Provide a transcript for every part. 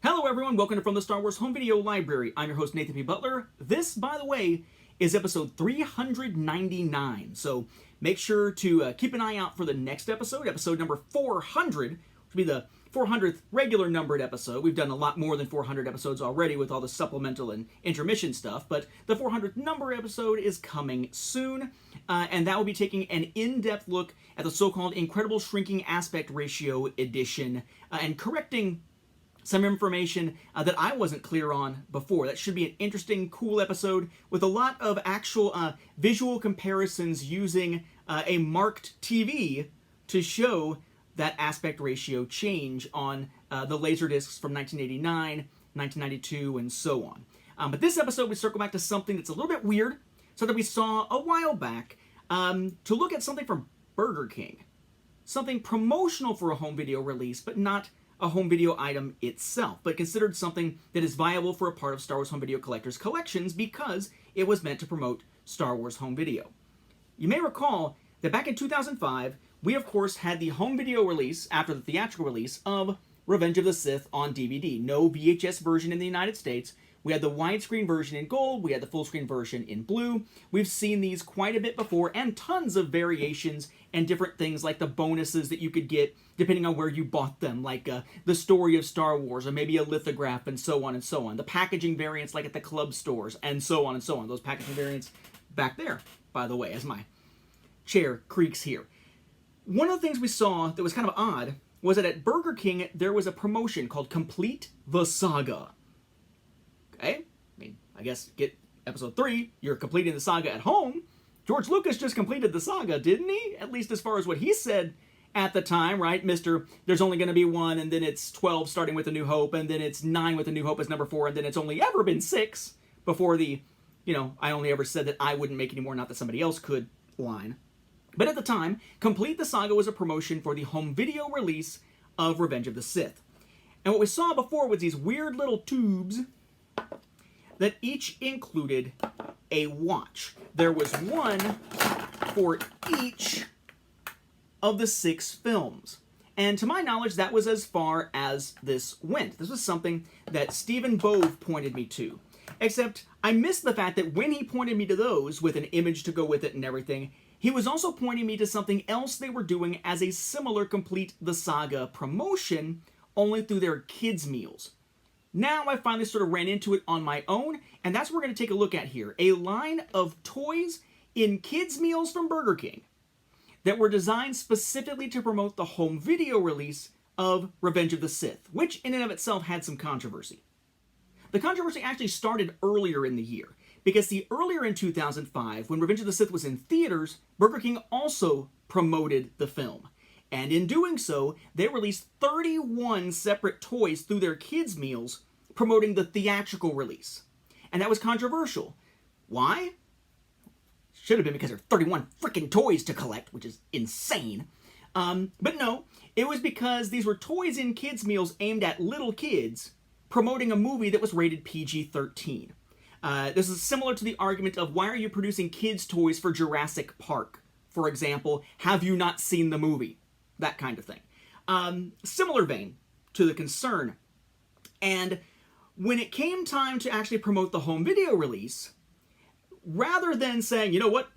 Hello everyone, welcome to From the Star Wars Home Video Library. I'm your host Nathan P. Butler. This, by the way, is episode 399, so make sure to keep an eye out for the next episode, episode number 400, which will be the 400th regular numbered episode. We've done a lot more than 400 episodes already with all the supplemental and intermission stuff, but the 400th number episode is coming soon, and that will be taking an in-depth look at the so-called Incredible Shrinking Aspect Ratio edition and correcting some information that I wasn't clear on before. That should be an interesting, cool episode with a lot of actual visual comparisons using a marked TV to show that aspect ratio change on the Laserdiscs from 1989, 1992, and so on. But this episode, we circle back to something that's a little bit weird, something we saw a while back, to look at something from Burger King. Something promotional for a home video release, but not a home video item itself, but considered something that is viable for a part of Star Wars home video collectors' collections because it was meant to promote Star Wars home video. You may recall that back in 2005, we of course had the home video release after the theatrical release of Revenge of the Sith on DVD. No VHS version in the United States. We had the widescreen version in gold, we had the full screen version in blue. We've seen these quite a bit before, and tons of variations and different things like the bonuses that you could get depending on where you bought them, like the story of Star Wars, or maybe a lithograph, and so on and so on. The packaging variants like at the club stores, and so on and so on. Those packaging variants back there, by the way, as my chair creaks here. One of the things we saw that was kind of odd was that at Burger King, there was a promotion called Complete the Saga. Okay, I guess get episode 3, you're completing the saga at home. George Lucas just completed the saga, didn't he? At least as far as what he said at the time, right? Mr. There's only going to be one, and then it's 12 starting with A New Hope, and then it's 9 with A New Hope as number 4, and then it's only ever been 6 before the, I only ever said that I wouldn't make any more, not that somebody else could line. But at the time, Complete the Saga was a promotion for the home video release of Revenge of the Sith. And what we saw before was these weird little tubes that each included a watch. There was one for each of the 6 films. And to my knowledge, that was as far as this went. This was something that Stephen Bove pointed me to. Except I missed the fact that when he pointed me to those with an image to go with it and everything, he was also pointing me to something else they were doing as a similar Complete the Saga promotion, only through their kids' meals. Now I finally sort of ran into it on my own, and that's what we're going to take a look at here. A line of toys in kids' meals from Burger King that were designed specifically to promote the home video release of Revenge of the Sith, which in and of itself had some controversy. The controversy actually started earlier in the year, because earlier in 2005, when Revenge of the Sith was in theaters, Burger King also promoted the film. And in doing so, they released 31 separate toys through their kids' meals promoting the theatrical release. And that was controversial. Why? Should have been because there are 31 freaking toys to collect, which is insane. But no, it was because these were toys in kids' meals aimed at little kids promoting a movie that was rated PG-13. This is similar to the argument of why are you producing kids' toys for Jurassic Park? For example, have you not seen the movie? That kind of thing. Similar vein to the concern. And when it came time to actually promote the home video release, rather than saying, you know what,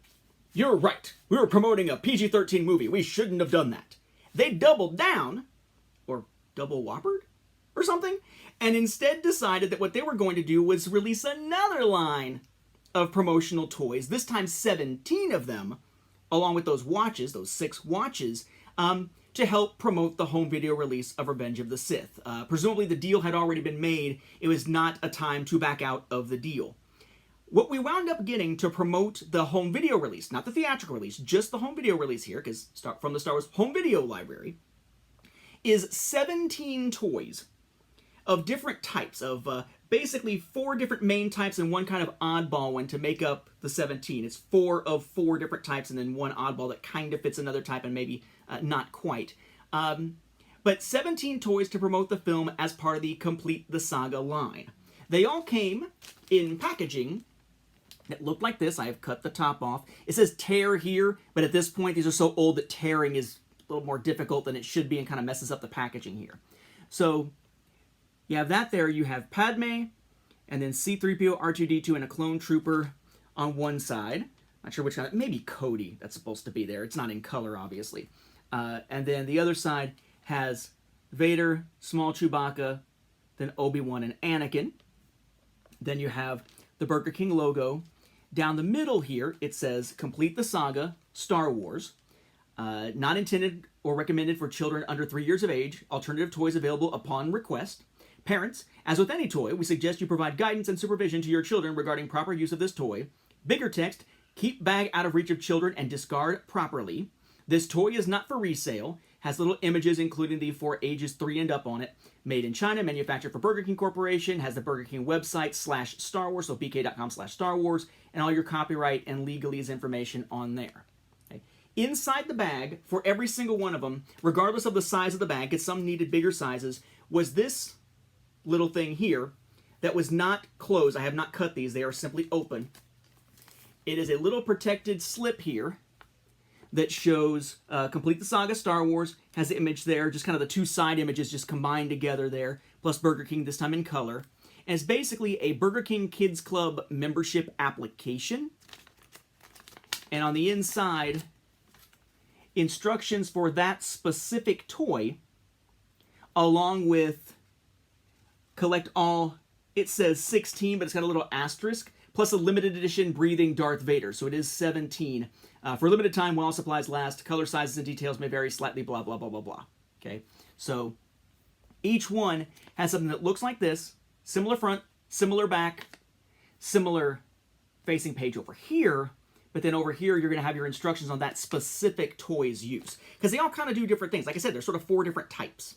you're right, we were promoting a PG-13 movie, we shouldn't have done that, they doubled down, or double whoppered, or something, and instead decided that what they were going to do was release another line of promotional toys, this time 17 of them, along with those watches, those 6 watches, to help promote the home video release of Revenge of the Sith. Presumably the deal had already been made. It was not a time to back out of the deal. What we wound up getting to promote the home video release, not the theatrical release, just the home video release here, because from the Star Wars Home Video Library, is 17 toys of different types, of basically 4 different main types and one kind of oddball one to make up the 17. It's 4 of 4 different types and then one oddball that kind of fits another type and maybe not quite. But 17 toys to promote the film as part of the Complete the Saga line. They all came in packaging that looked like this. I have cut the top off. It says tear here, but at this point these are so old that tearing is a little more difficult than it should be and kind of messes up the packaging here. So You have that there. You have Padme, and then C-3PO, R2-D2, and a clone trooper on one side. Not sure which one. Maybe Cody that's supposed to be there. It's not in color, obviously. And then the other side has Vader, small Chewbacca, then Obi-Wan and Anakin. Then you have the Burger King logo. Down the middle here, it says, complete the saga, Star Wars. Not intended or recommended for children under 3 years of age. Alternative toys available upon request. Parents, as with any toy, we suggest you provide guidance and supervision to your children regarding proper use of this toy. Bigger text, keep bag out of reach of children and discard properly. This toy is not for resale. Has little images including the for ages 3 and up on it. Made in China, manufactured for Burger King Corporation. Has the Burger King website /Star Wars, so bk.com/Star Wars, and all your copyright and legalese information on there. Okay. Inside the bag, for every single one of them, regardless of the size of the bag, because some needed bigger sizes, was this little thing here that was not closed. I have not cut these. They are simply open. It is a little protected slip here that shows complete the saga Star Wars, has the image there, just kind of the two side images just combined together there, plus Burger King, this time in color. And it's basically a Burger King Kids Club membership application. And on the inside, instructions for that specific toy, along with collect all, it says 16, but it's got a little asterisk, plus a limited edition breathing Darth Vader, so it is 17. For a limited time, while supplies last, color sizes and details may vary slightly, blah, blah, blah, blah, blah. Okay, so each one has something that looks like this, similar front, similar back, similar facing page over here, but then over here, you're going to have your instructions on that specific toy's use. Because they all kind of do different things. Like I said, there's sort of 4 different types.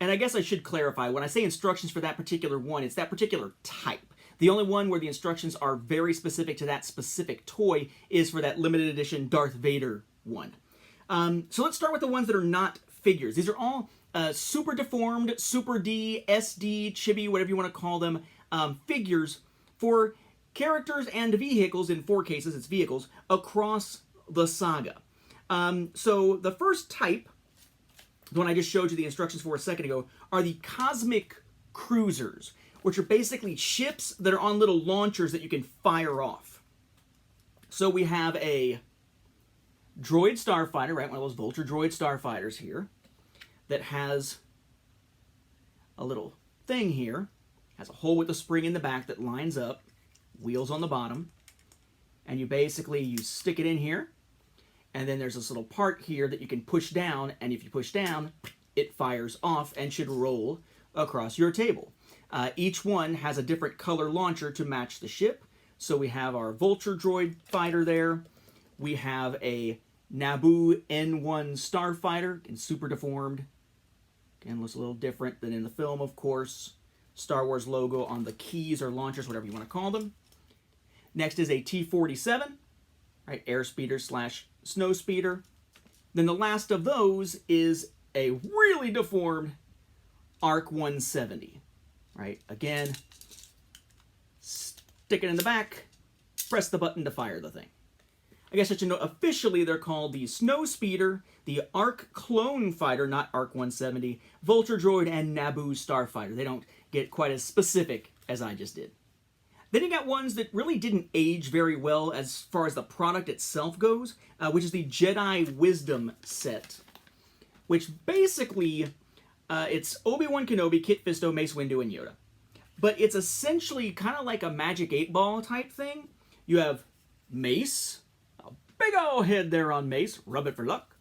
And I guess I should clarify, when I say instructions for that particular one, it's that particular type. The only one where the instructions are very specific to that specific toy is for that limited edition Darth Vader one. So let's start with the ones that are not figures. These are all super deformed, super D, SD, chibi, whatever you want to call them, figures for characters and vehicles, in 4 cases it's vehicles, across the saga. So the first type, the one I just showed you the instructions for a second ago, are the Cosmic Cruisers, which are basically ships that are on little launchers that you can fire off. So we have a droid starfighter, right, one of those Vulture droid starfighters here, that has a little thing here, has a hole with a spring in the back that lines up, wheels on the bottom, and you stick it in here, and then there's this little part here that you can push down, and if you push down, it fires off and should roll across your table. Each one has a different color launcher to match the ship. So we have our Vulture droid fighter there. We have a Naboo N1 starfighter, and super deformed. Again, looks a little different than in the film, of course. Star Wars logo on the keys or launchers, whatever you want to call them. Next is a T-47, right, airspeeder / snow speeder. Then the last of those is a really deformed ARC 170. Right, again, stick it in the back, press the button to fire the thing. I guess I should know, officially they're called the Snow Speeder, the ARC Clone Fighter, not ARC 170, Vulture Droid, and Naboo Starfighter. They don't get quite as specific as I just did. Then you got ones that really didn't age very well as far as the product itself goes, which is the Jedi Wisdom set, which basically... it's Obi-Wan Kenobi, Kit Fisto, Mace Windu, and Yoda. But it's essentially kind of like a Magic 8-Ball type thing. You have Mace, a big old head there on Mace, rub it for luck.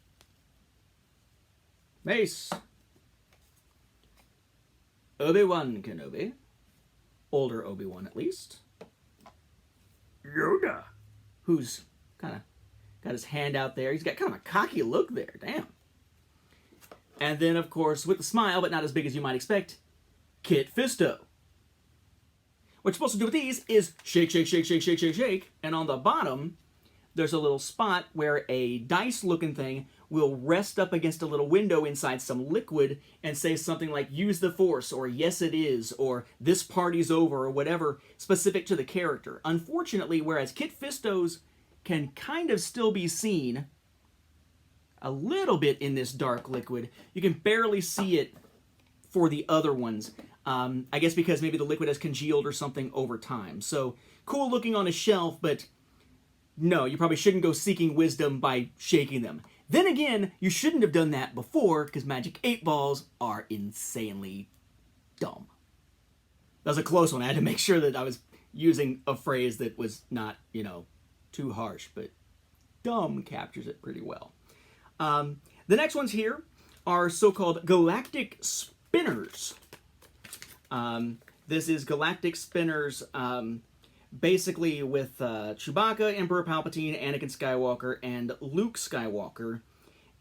Mace. Obi-Wan Kenobi, older Obi-Wan at least. Yoda, who's kind of got his hand out there. He's got kind of a cocky look there, damn. And then, of course, with a smile, but not as big as you might expect, Kit Fisto. What you're supposed to do with these is shake, shake, shake, shake, shake, shake, shake. And on the bottom, there's a little spot where a dice-looking thing will rest up against a little window inside some liquid and say something like, use the Force, or yes it is, or this party's over, or whatever, specific to the character. Unfortunately, whereas Kit Fisto's can kind of still be seen a little bit in this dark liquid, you can barely see it for the other ones. I guess because maybe the liquid has congealed or something over time. So cool looking on a shelf, but no, you probably shouldn't go seeking wisdom by shaking them. Then again, you shouldn't have done that before, because Magic 8 Balls are insanely dumb. That was a close one. I had to make sure that I was using a phrase that was not, too harsh, but dumb captures it pretty well. The next ones here are so-called galactic spinners. This is galactic spinners, basically with Chewbacca, Emperor Palpatine, Anakin Skywalker, and Luke Skywalker.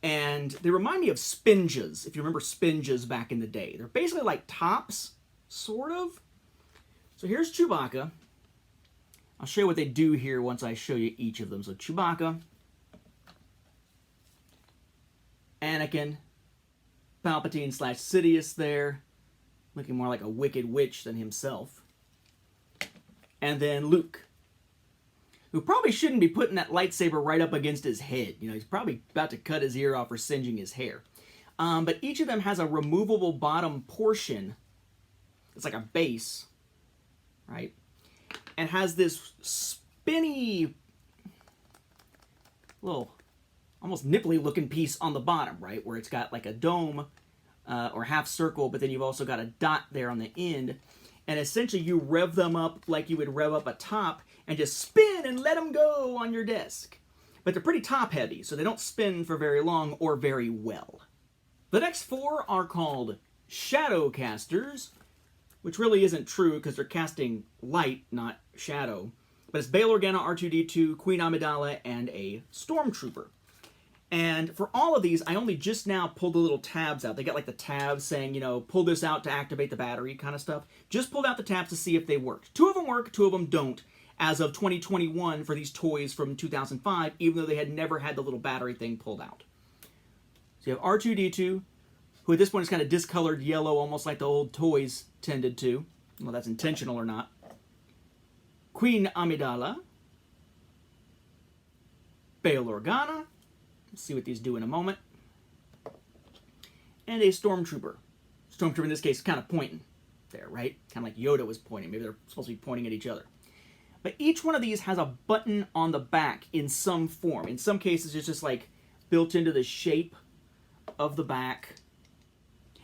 And they remind me of spinges, if you remember spinges back in the day. They're basically like tops, sort of. So here's Chewbacca. I'll show you what they do here once I show you each of them. So Chewbacca, Anakin, Palpatine / Sidious there, looking more like a wicked witch than himself. And then Luke, who probably shouldn't be putting that lightsaber right up against his head. He's probably about to cut his ear off or singeing his hair. But each of them has a removable bottom portion. It's like a base, right? And has this spinny, little, almost nipply looking piece on the bottom, right? Where it's got like a dome or half circle, but then you've also got a dot there on the end. And essentially you rev them up like you would rev up a top and just spin and let them go on your desk. But they're pretty top heavy, so they don't spin for very long or very well. The next four are called shadow casters, which really isn't true because they're casting light, not shadow. But it's Bail Organa, R2-D2, Queen Amidala, and a Stormtrooper. And for all of these, I only just now pulled the little tabs out. They got like the tabs saying, pull this out to activate the battery kind of stuff. Just pulled out the tabs to see if they worked. 2 of them work, 2 of them don't, as of 2021 for these toys from 2005, even though they had never had the little battery thing pulled out. So you have R2-D2, who at this point is kind of discolored yellow, almost like the old toys tended to. Well, that's intentional or not. Queen Amidala. Bail Organa. Let's see what these do in a moment. And a Stormtrooper. Stormtrooper in this case is kind of pointing there, right? Kind of like Yoda was pointing. Maybe they're supposed to be pointing at each other. But each one of these has a button on the back in some form. In some cases, it's just like built into the shape of the back.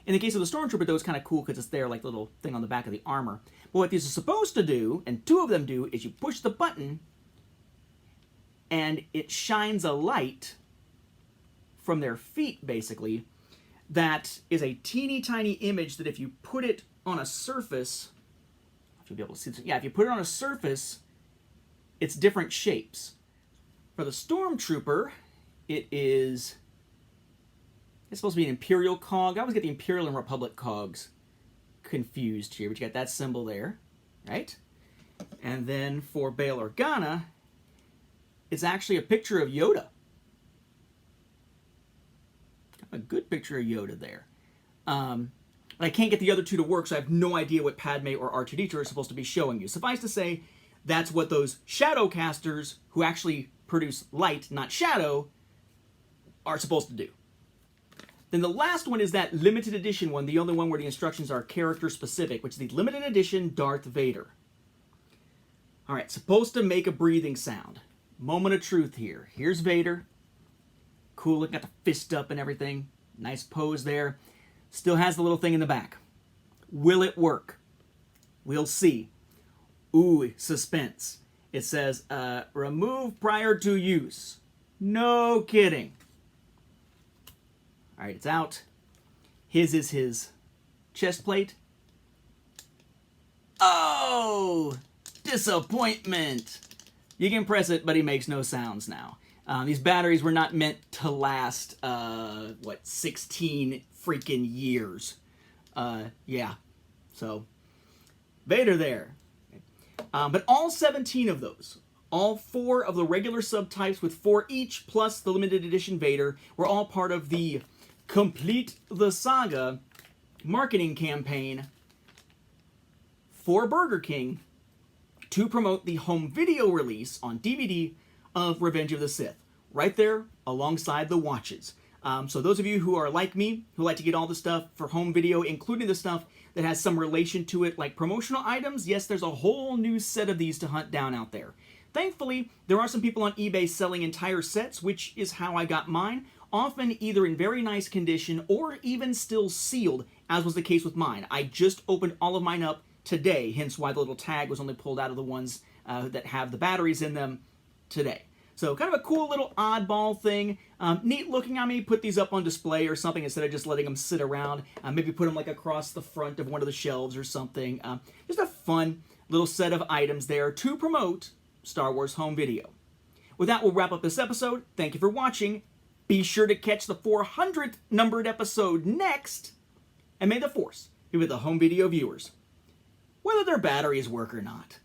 In the case of the Stormtrooper, though, it's kind of cool because it's there like the little thing on the back of the armor. But what these are supposed to do, and 2 of them do, is you push the button and it shines a light from their feet, basically, that is a teeny tiny image that if you put it on a surface, if you'll be able to see this, yeah, if you put it on a surface, it's different shapes. For the Stormtrooper, it's supposed to be an Imperial cog. I always get the Imperial and Republic cogs confused here, but you got that symbol there, right? And then for Bail Organa, it's actually a picture of Yoda. A good picture of Yoda there. I can't get the other 2 to work, so I have no idea what Padme or R2-D2 are supposed to be showing you. Suffice to say, that's what those shadow casters, who actually produce light, not shadow, are supposed to do. Then the last one is that limited edition one, the only one where the instructions are character specific, which is the limited edition Darth Vader. Alright, supposed to make a breathing sound. Moment of truth here. Here's Vader. Cool, looking at the fist up and everything. Nice pose there. Still has the little thing in the back. Will it work? We'll see. Ooh, suspense. It says, remove prior to use. No kidding. Alright, it's out. His is his chest plate. Oh! Disappointment! You can press it, but he makes no sounds now. These batteries were not meant to last, 16 freaking years. Yeah. So, Vader there. But all 17 of those, all 4 of the regular subtypes with 4 each, plus the limited edition Vader, were all part of the Complete the Saga marketing campaign for Burger King to promote the home video release on DVD of Revenge of the Sith. Right there alongside the watches. So those of you who are like me, who like to get all the stuff for home video, including the stuff that has some relation to it, like promotional items, yes, there's a whole new set of these to hunt down out there. Thankfully, there are some people on eBay selling entire sets, which is how I got mine, often either in very nice condition or even still sealed, as was the case with mine. I just opened all of mine up today, hence why the little tag was only pulled out of the ones that have the batteries in them today. So kind of a cool little oddball thing. Neat looking. I may put these up on display or something instead of just letting them sit around. Maybe put them like across the front of one of the shelves or something. Just a fun little set of items there to promote Star Wars home video. With that, we'll wrap up this episode. Thank you for watching. Be sure to catch the 400th numbered episode next. And may the Force be with the home video viewers, whether their batteries work or not.